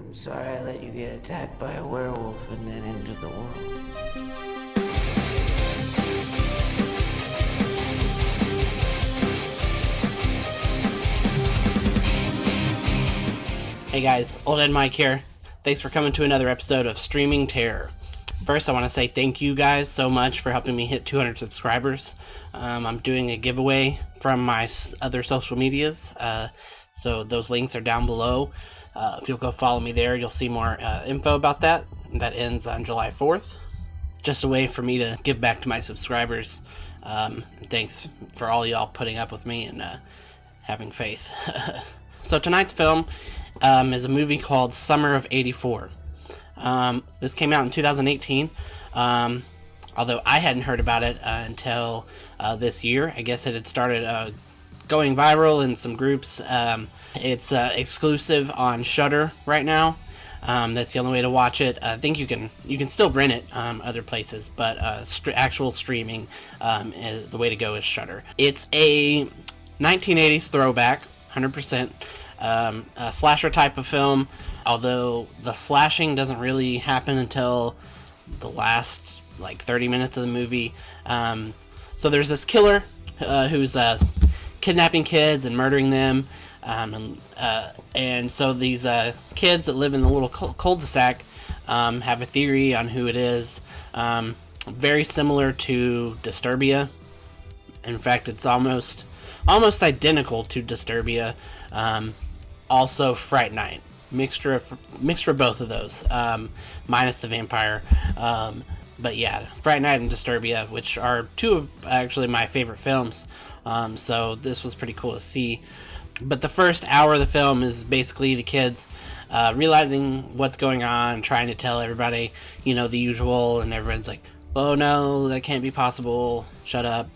I'm sorry I let you get attacked by a werewolf and then into the world. Hey guys, Oldhead Mike here. Thanks for coming to another episode of Streaming Terror. First, I want to say thank you guys so much for helping me hit 200 subscribers. I'm doing a giveaway from my other social medias, so those links are down below. If you'll go follow me there, you'll see more info about that. That ends on July 4th. Just a way for me to give back to my subscribers. Thanks for all y'all putting up with me and having faith. So tonight's film is a movie called Summer of '84. This came out in 2018, although I hadn't heard about it until this year. I guess it had started going viral in some groups. It's exclusive on Shudder right now. That's the only way to watch it. I think you can still rent it other places, but actual streaming is the way to go is Shudder. It's a 1980s throwback, 100%. A slasher type of film, although the slashing doesn't really happen until the last 30 minutes of the movie. So there's this killer who's kidnapping kids and murdering them, and so these kids that live in the little cul-de-sac have a theory on who it is, very similar to Disturbia. In fact, it's almost identical to Disturbia. Also Fright Night, mixture of both of those, minus the vampire. But yeah, Fright Night and Disturbia, which are two of actually my favorite films. So this was pretty cool to see. But the first hour of the film is basically the kids realizing what's going on, trying to tell everybody, the usual, and everyone's like, "Oh no, that can't be possible. Shut up."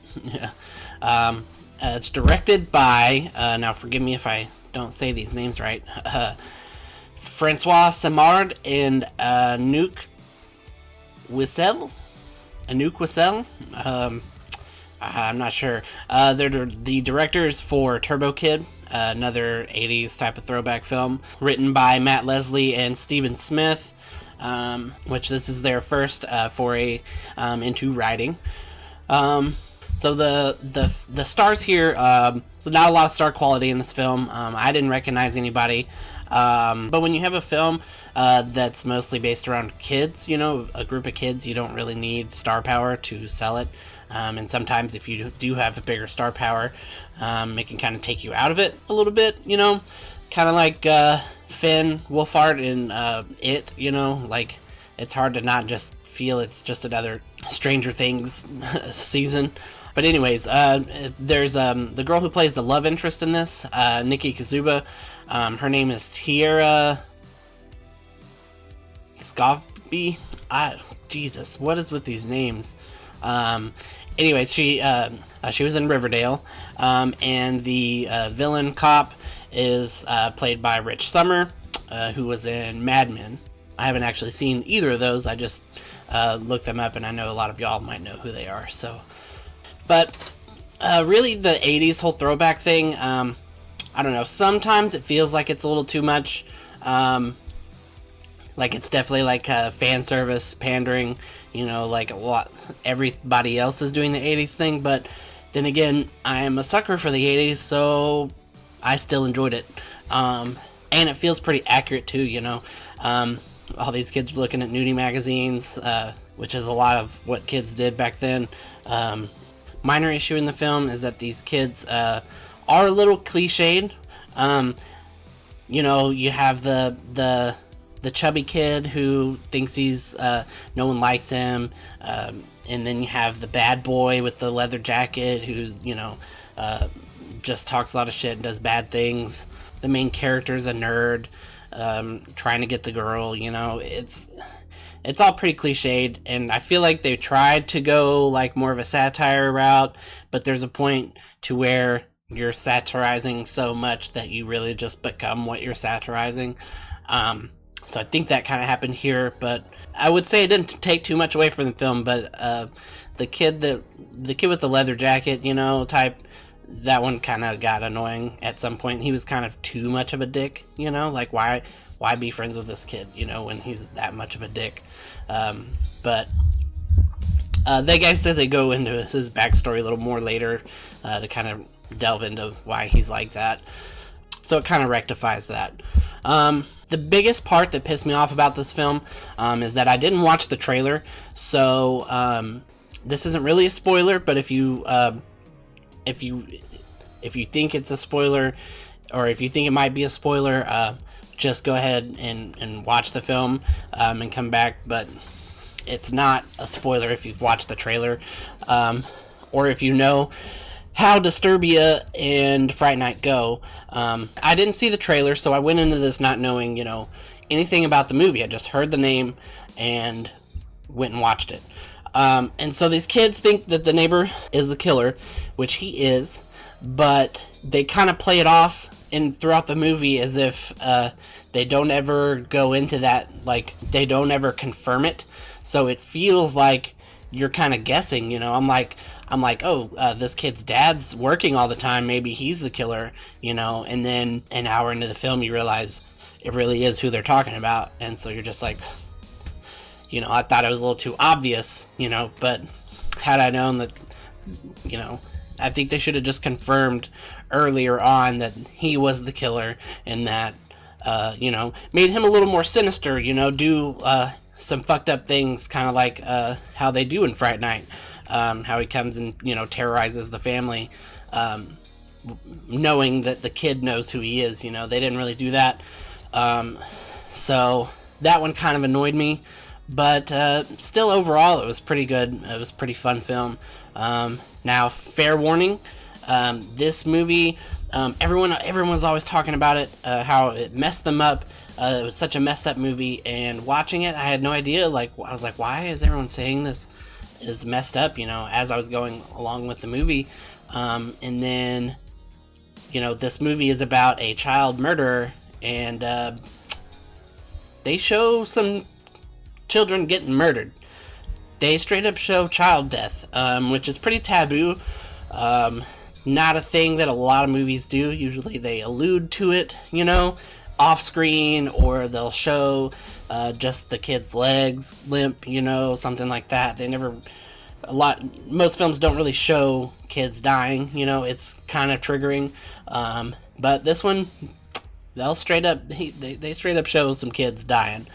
It's directed by, now forgive me if I don't say these names right, Francois Simard and Anouk Wissel. I'm not sure. They're the directors for Turbo Kid, another 80s type of throwback film, written by Matt Leslie and Stephen Smith, which this is their first foray into writing. So the stars here, so not a lot of star quality in this film. I didn't recognize anybody. But when you have a film that's mostly based around kids, a group of kids, you don't really need star power to sell it. And sometimes if you do have a bigger star power, it can kind of take you out of it a little bit, kind of like Finn Wolfhard in It, it's hard to not just feel it's just another Stranger Things season. But anyways, there's the girl who plays the love interest in this, Nikki Kazuba. Her name is Tierra Scovby. Jesus, what is with these names? Anyways, she was in Riverdale, and the villain cop is played by Rich Sommer, who was in Mad Men. I haven't actually seen either of those. I just looked them up, and I know a lot of y'all might know who they are. But really, the 80s whole throwback thing, I don't know. Sometimes it feels like it's a little too much. It's definitely fan service, pandering, like a lot. Everybody else is doing the 80s thing. But then again, I am a sucker for the 80s, so I still enjoyed it. And it feels pretty accurate too, all these kids looking at nudie magazines, which is a lot of what kids did back then. Minor issue in the film is that these kids are a little cliched. You have the chubby kid who thinks he's no one likes him, and then you have the bad boy with the leather jacket who just talks a lot of shit and does bad things. The main character's a nerd, trying to get the girl. It's all pretty cliched, and I feel like they tried to go more of a satire route, but there's a point to where you're satirizing so much that you really just become what you're satirizing. So I think that kind of happened here, but I would say it didn't take too much away from the film. But the kid with the leather jacket, type, that one kind of got annoying at some point. He was kind of too much of a dick, you know, like why be friends with this kid, you know, when he's that much of a dick. But they guys said they go into his backstory a little more later to kind of delve into why he's like that. So it kind of rectifies that. The biggest part that pissed me off about this film is that I didn't watch the trailer. So this isn't really a spoiler, but if you think it's a spoiler, or if you think it might be a spoiler, just go ahead and watch the film and come back. But it's not a spoiler if you've watched the trailer, or if you know how Disturbia and Fright Night go. I didn't see the trailer, so I went into this not knowing, you know, anything about the movie. I just heard the name and went and watched it. And so these kids think that the neighbor is the killer, which he is, but they kind of play it off throughout the movie as if they don't ever go into that, like, they don't ever confirm it. So it feels like you're kind of guessing, you know. I'm like, oh, this kid's dad's working all the time. Maybe he's the killer, you know. And then an hour into the film, you realize it really is who they're talking about. And so you're just like, you know, I thought it was a little too obvious, you know. But had I known that, you know, I think they should have just confirmed earlier on that he was the killer, and that, you know, made him a little more sinister, you know, do some fucked up things, kind of like how they do in Fright Night. How he comes and, you know, terrorizes the family, knowing that the kid knows who he is. You know, they didn't really do that. So that one kind of annoyed me, but still overall it was pretty good. It was a pretty fun film. Now, fair warning, this movie, everyone's always talking about it, how it messed them up. It was such a messed up movie, and watching it, I had no idea. Like, I was like, why is everyone saying this is messed up, you know, as I was going along with the movie. And then, you know, this movie is about a child murderer, and they show some children getting murdered. They straight up show child death, which is pretty taboo. Not a thing that a lot of movies do. Usually they allude to it, you know, off screen, or they'll show just the kid's legs limp, you know, something like that. Most films don't really show kids dying, you know. It's kind of triggering, but this one, they straight up show some kids dying.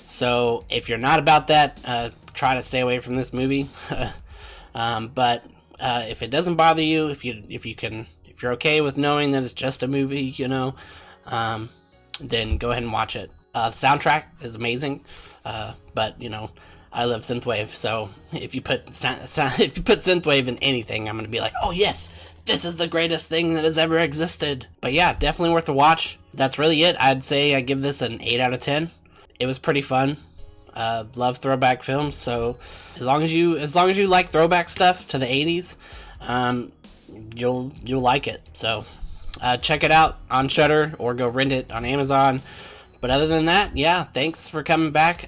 So if you're not about that, try to stay away from this movie. But if it doesn't bother you, if you're okay with knowing that it's just a movie, you know, then go ahead and watch it. The soundtrack is amazing, but, you know, I love synthwave, so if you put synthwave in anything, I'm gonna be like, oh yes, this is the greatest thing that has ever existed. But yeah, definitely worth a watch. That's really it. I'd say I give this an 8 out of 10. It was pretty fun. Love throwback films, so as long as you like throwback stuff to the 80s, you'll like it. So check it out on Shudder, or go rent it on Amazon. But other than that, yeah, thanks for coming back.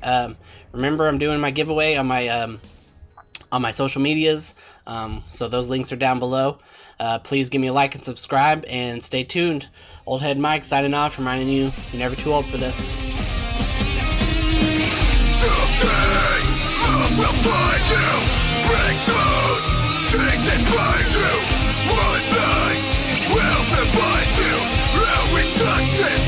Remember, I'm doing my giveaway on my social medias, so those links are down below. Please give me a like and subscribe, and stay tuned. Oldhead Mike signing off, reminding you, you're never too old for this. Someday, love will find you. Break those chains that bind you. One night will remind you how we touched it.